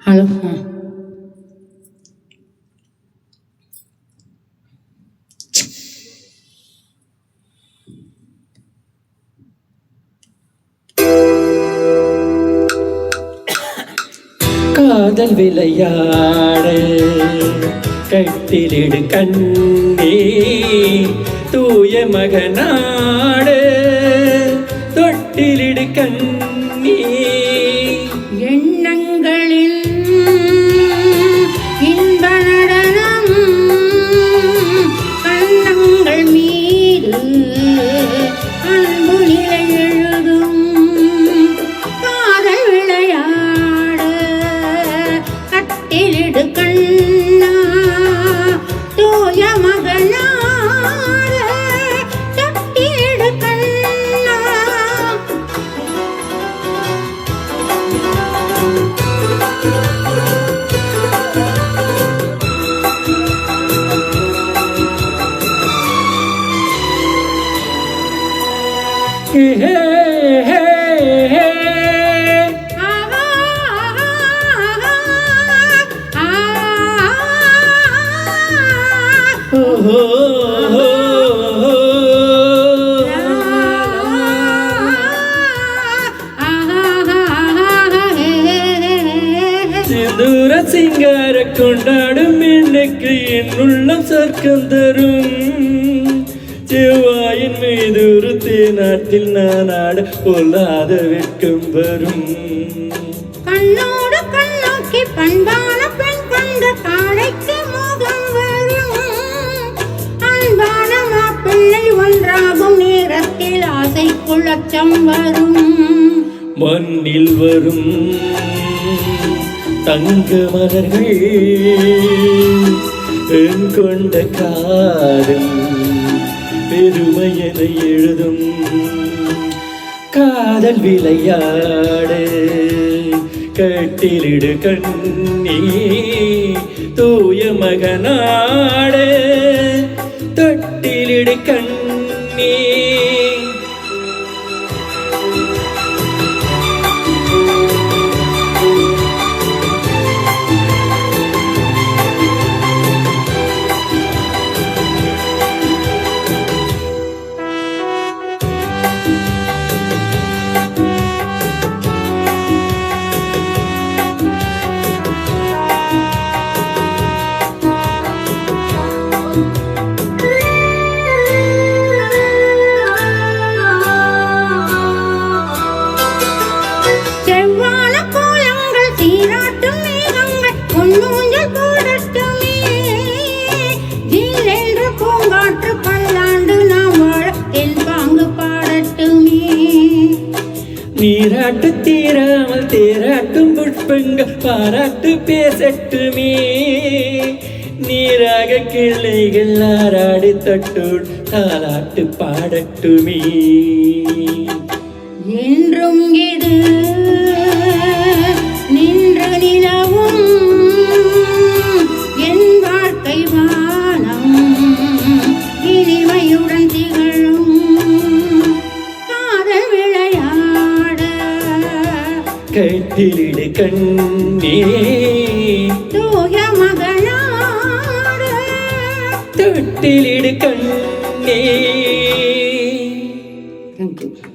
Hello. காதல் விளையாடு கட்டிலிடு கண்ணே தூய மகனாடு தொட்டிலிடு கண்ணே எண்ணங்களில் இன்ப நடனம் கண்ணங்கள் மீது அன்பு நிலை எழுதும் காதல் விளையாடு கட்டிலிடு கண்ணா தூய மகனாடு தொட்டிலிடு கண்ணா. சிந்தூர சிங்கார கொண்டாடும் எனக்கு என் உள்ளம் சொர்க்கம் தரும் செவ்வாயின் மீது ஒரு தேநாட்டில் நான் ஆட பொல்லாத வெட்கம் வரும். கண்ணோடு கண்ணோக்கி பண்பான பெண் கொண்ட காளைக்கு மோகம் வரும் அன்பான மாப்பிள்ளை ஒன்றாகும் நேரத்தில் ஆசைக்குள் அச்சம் வரும். மண்ணில் வரும் தங்க மலர்கள் என் கொண்ட காதல் பெருமையனை எழுதும் காதல் விளையாடு கட்டிலிடு கண்ணே தூய மகனாடு தொட்டிலிடு கண்ணே. செவ்வான கோலங்கள் சீராட்டும் மேகங்கள் பொன்னூஞ்சல் போடட்டுமே ஜீலென்று பூங்காற்று பல்லாண்டு நாம் வாழ என் பாங்கு பாடட்டுமே. நீராட்டு தீராமல் தேராட்டும் புஷ்பங்கள் பாராட்டு பேசட்டுமே நீராக கிளைகள் ஆராடி தட்டோடு தாலாட்டு பாடட்டுமே. என்றும் இது நின்று நிலவும் என் வாழ்க்கை வானம் இனிமையுடன் திகழும் காதல் விளையாட கட்டிலிடு கண்ணே தூய மகனாட தொட்டிலிடு கண்ணே. Thank you.